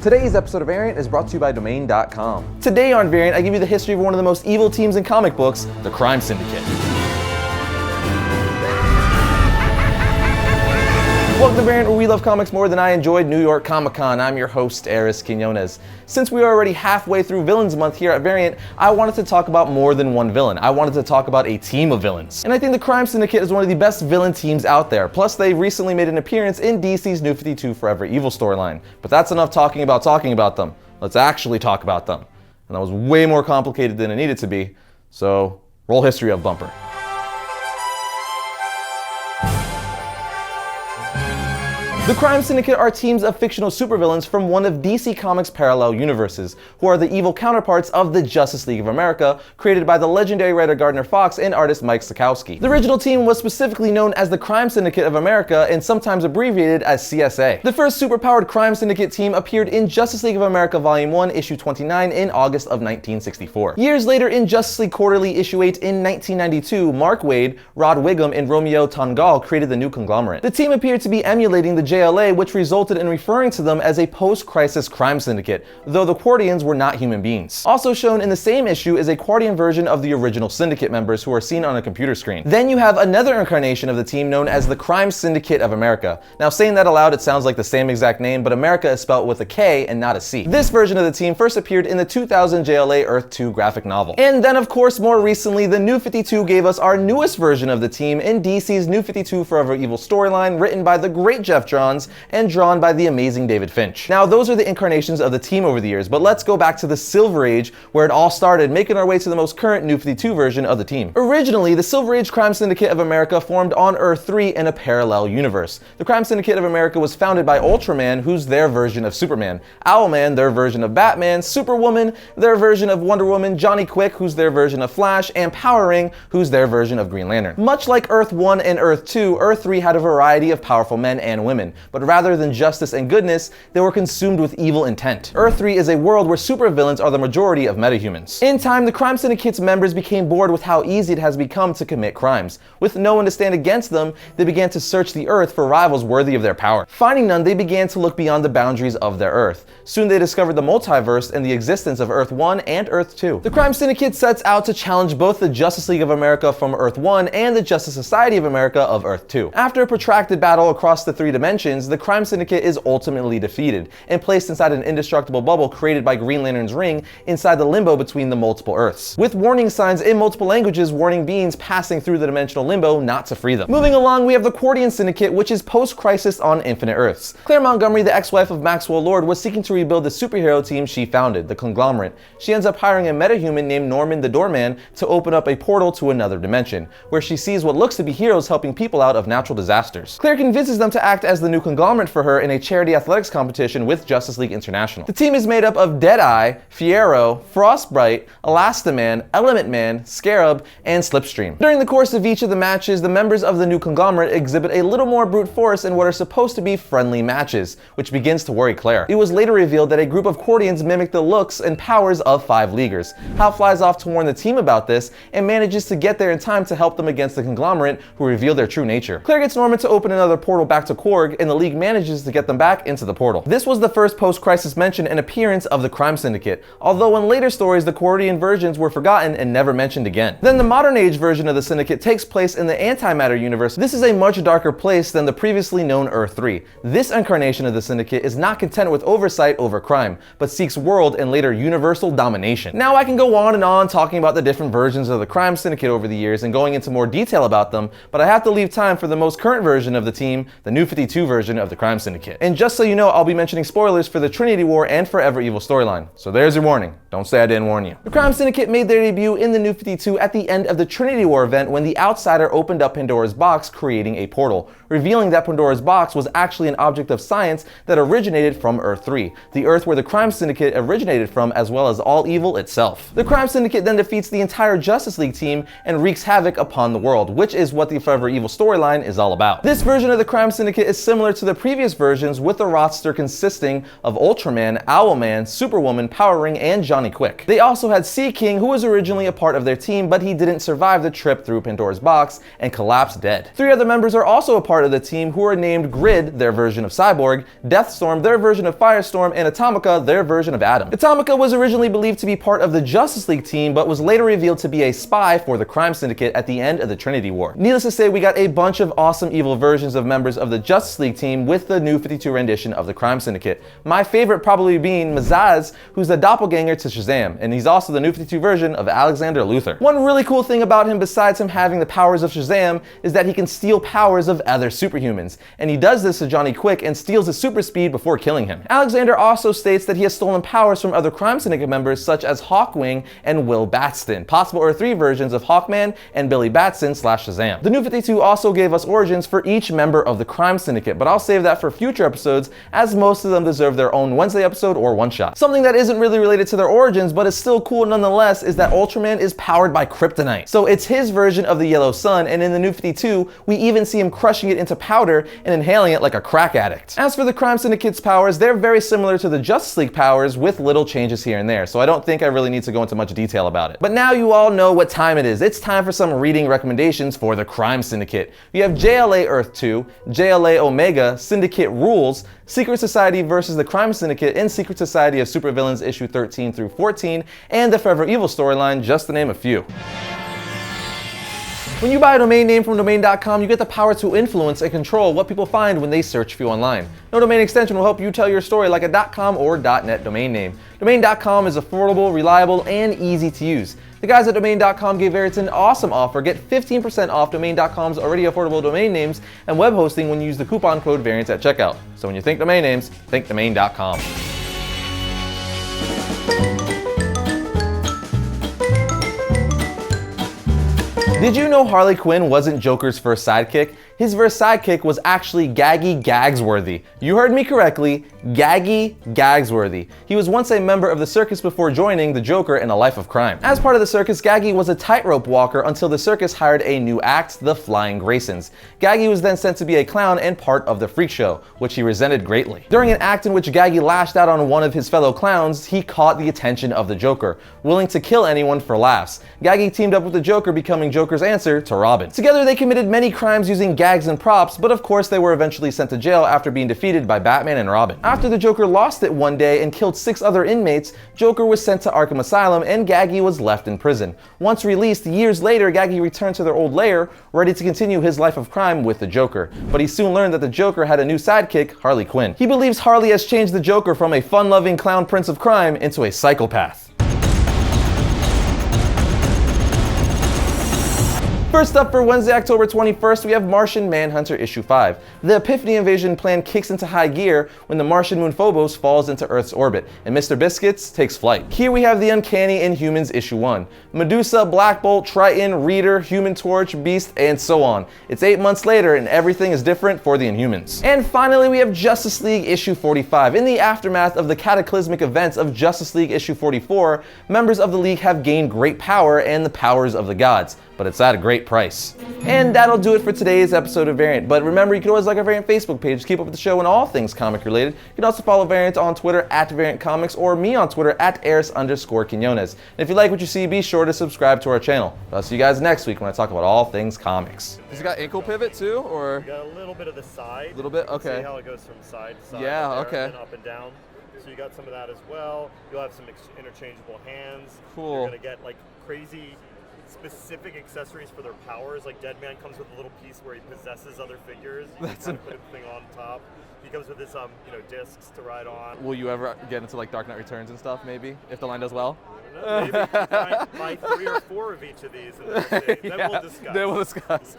Today's episode of Variant is brought to you by Domain.com. Today on Variant, I give you the history of one of the most evil teams in comic books, the Crime Syndicate. Welcome to Variant, where we love comics more than I enjoyed New York Comic Con. I'm your host, Arris. Since we are already halfway through Villains Month here at Variant, I wanted to talk about more than one villain. I wanted to talk about a team of villains. And I think the Crime Syndicate is one of the best villain teams out there. Plus, they recently made an appearance in DC's New 52 Forever Evil storyline. But that's enough talking about them. Let's actually talk about them. And that was way more complicated than it needed to be. So, roll history of bumper. The Crime Syndicate are teams of fictional supervillains from one of DC Comics' parallel universes, who are the evil counterparts of the Justice League of America, created by the legendary writer Gardner Fox and artist Mike Sekowsky. The original team was specifically known as the Crime Syndicate of America and sometimes abbreviated as CSA. The first superpowered Crime Syndicate team appeared in Justice League of America Volume 1, Issue 29 in August of 1964. Years later, in Justice League Quarterly Issue 8 in 1992, Mark Waid, Rod Wiggum, and Romeo Tanghal created the new conglomerate. The team appeared to be emulating the JLA, which resulted in referring to them as a post-crisis crime syndicate, though the Quardians were not human beings. Also shown in the same issue is a Quardian version of the original Syndicate members who are seen on a computer screen. Then you have another incarnation of the team known as the Crime Syndicate of America. Now, saying that aloud, it sounds like the same exact name, but America is spelled with a K and not a C. This version of the team first appeared in the 2000 JLA Earth 2 graphic novel. And then, of course, more recently, the New 52 gave us our newest version of the team in DC's New 52 Forever Evil storyline, written by the great Jeff Johns and drawn by the amazing David Finch. Now, those are the incarnations of the team over the years, but let's go back to the Silver Age, where it all started, making our way to the most current New 52 version of the team. Originally, the Silver Age Crime Syndicate of America formed on Earth 3 in a parallel universe. The Crime Syndicate of America was founded by Ultraman, who's their version of Superman, Owlman, their version of Batman, Superwoman, their version of Wonder Woman, Johnny Quick, who's their version of Flash, and Power Ring, who's their version of Green Lantern. Much like Earth 1 and Earth 2, Earth 3 had a variety of powerful men and women, but rather than justice and goodness, they were consumed with evil intent. Earth 3 is a world where supervillains are the majority of metahumans. In time, the Crime Syndicate's members became bored with how easy it has become to commit crimes. With no one to stand against them, they began to search the Earth for rivals worthy of their power. Finding none, they began to look beyond the boundaries of their Earth. Soon they discovered the multiverse and the existence of Earth 1 and Earth 2. The Crime Syndicate sets out to challenge both the Justice League of America from Earth 1 and the Justice Society of America of Earth 2. After a protracted battle across the three dimensions, the Crime Syndicate is ultimately defeated and placed inside an indestructible bubble created by Green Lantern's ring inside the limbo between the multiple Earths, with warning signs in multiple languages warning beings passing through the dimensional limbo not to free them. Moving along, we have the Quardian Syndicate, which is post-crisis on Infinite Earths. Claire Montgomery, the ex-wife of Maxwell Lord, was seeking to rebuild the superhero team she founded, the Conglomerate. She ends up hiring a metahuman named Norman the Doorman to open up a portal to another dimension, where she sees what looks to be heroes helping people out of natural disasters. Claire convinces them to act as the new Conglomerate for her in a charity athletics competition with Justice League International. The team is made up of Deadeye, Fiero, Frostbite, Elastaman, Element Man, Scarab, and Slipstream. During the course of each of the matches, the members of the new Conglomerate exhibit a little more brute force in what are supposed to be friendly matches, which begins to worry Claire. It was later revealed that a group of Quardians mimic the looks and powers of 5 Leaguers. Hal flies off to warn the team about this and manages to get there in time to help them against the Conglomerate, who reveal their true nature. Claire gets Norman to open another portal back to Korg, and the League manages to get them back into the portal. This was the first post-crisis mention and appearance of the Crime Syndicate, although in later stories the Quardian versions were forgotten and never mentioned again. Then the modern age version of the Syndicate takes place in the Antimatter universe. This is a much darker place than the previously known Earth 3. This incarnation of the Syndicate is not content with oversight over crime, but seeks world and later universal domination. Now I can go on and on talking about the different versions of the Crime Syndicate over the years and going into more detail about them, but I have to leave time for the most current version of the team, the New 52 version of the Crime Syndicate. And just so you know, I'll be mentioning spoilers for the Trinity War and Forever Evil storyline. So there's your warning. Don't say I didn't warn you. The Crime Syndicate made their debut in the New 52 at the end of the Trinity War event when the Outsider opened up Pandora's box, creating a portal, revealing that Pandora's box was actually an object of science that originated from Earth 3, the Earth where the Crime Syndicate originated from, as well as all evil itself. The Crime Syndicate then defeats the entire Justice League team and wreaks havoc upon the world, which is what the Forever Evil storyline is all about. This version of the Crime Syndicate is similar similar to the previous versions, with the roster consisting of Ultraman, Owlman, Superwoman, Power Ring, and Johnny Quick. They also had Sea King, who was originally a part of their team, but he didn't survive the trip through Pandora's box and collapsed dead. 3 other members are also a part of the team, who are named Grid, their version of Cyborg, Deathstorm, their version of Firestorm, and Atomica, their version of Atom. Atomica was originally believed to be part of the Justice League team, but was later revealed to be a spy for the Crime Syndicate at the end of the Trinity War. Needless to say, we got a bunch of awesome evil versions of members of the Justice League team with the New 52 rendition of the Crime Syndicate. My favorite probably being Mazaz, who's the doppelganger to Shazam, and he's also the New 52 version of Alexander Luthor. One really cool thing about him, besides him having the powers of Shazam, is that he can steal powers of other superhumans, and he does this to Johnny Quick and steals his super speed before killing him. Alexander also states that he has stolen powers from other Crime Syndicate members such as Hawkwing and Will Batston, possible Earth 3 versions of Hawkman and Billy Batson / Shazam. The New 52 also gave us origins for each member of the Crime Syndicate, but I'll save that for future episodes, as most of them deserve their own Wednesday episode or one-shot. Something that isn't really related to their origins, but is still cool nonetheless, is that Ultraman is powered by kryptonite. So it's his version of the Yellow Sun, and in the New 52, we even see him crushing it into powder and inhaling it like a crack addict. As for the Crime Syndicate's powers, they're very similar to the Justice League powers, with little changes here and there, so I don't think I really need to go into much detail about it. But now you all know what time it is. It's time for some reading recommendations for the Crime Syndicate. You have JLA Earth 2, JLA Omega, Syndicate Rules, Secret Society versus the Crime Syndicate, and Secret Society of Supervillains issue 13 through 14, and the Forever Evil storyline, just to name a few. When you buy a domain name from domain.com, you get the power to influence and control what people find when they search for you online. No domain extension will help you tell your story like a .com or .net domain name. Domain.com is affordable, reliable, and easy to use. The guys at domain.com gave Arris an awesome offer. Get 15% off domain.com's already affordable domain names and web hosting when you use the coupon code VARIANT at checkout. So when you think domain names, think domain.com. Did you know Harley Quinn wasn't Joker's first sidekick? His first sidekick was actually Gaggy Gagsworthy. You heard me correctly, Gaggy Gagsworthy. He was once a member of the circus before joining the Joker in A Life of Crime. As part of the circus, Gaggy was a tightrope walker until the circus hired a new act, the Flying Graysons. Gaggy was then sent to be a clown and part of the freak show, which he resented greatly. During an act in which Gaggy lashed out on one of his fellow clowns, he caught the attention of the Joker, willing to kill anyone for laughs. Gaggy teamed up with the Joker, becoming Joker's answer to Robin. Together they committed many crimes using gags and props, but of course they were eventually sent to jail after being defeated by Batman and Robin. After the Joker lost it one day and killed 6 other inmates, Joker was sent to Arkham Asylum and Gaggy was left in prison. Once released, years later, Gaggy returned to their old lair, ready to continue his life of crime with the Joker. But he soon learned that the Joker had a new sidekick, Harley Quinn. He believes Harley has changed the Joker from a fun-loving clown prince of crime into a psychopath. First up for Wednesday, October 21st, we have Martian Manhunter issue 5. The Epiphany invasion plan kicks into high gear when the Martian moon Phobos falls into Earth's orbit, and Mr. Biscuits takes flight. Here we have the Uncanny Inhumans issue 1. Medusa, Black Bolt, Triton, Reader, Human Torch, Beast, and so on. It's 8 months later, and everything is different for the Inhumans. And finally, we have Justice League issue 45. In the aftermath of the cataclysmic events of Justice League issue 44, members of the League have gained great power and the powers of the gods, but it's at a great price. And that'll do it for today's episode of Variant. But remember, you can always like our Variant Facebook page to keep up with the show and all things comic related. You can also follow Variant on Twitter at Variant Comics or me on Twitter at Arris_Quinones. And if you like what you see, be sure to subscribe to our channel. I'll see you guys next week when I talk about all things comics. Has it got ankle pivot too, or? You got a little bit of the side. A little bit, okay. See how it goes from side to side. Yeah, there, okay. And then up and down. So you got some of that as well. You'll have some interchangeable hands. Cool. You're gonna get like crazy specific accessories for their powers. Like Deadman comes with a little piece where he possesses other figures. You can kind of put a thing on top. He comes with his discs to ride on. Will you ever get into like Dark Knight Returns and stuff, maybe, if the line does well? Maybe buy 3 or 4 of each of these and then Yeah, we'll discuss. Then we'll discuss.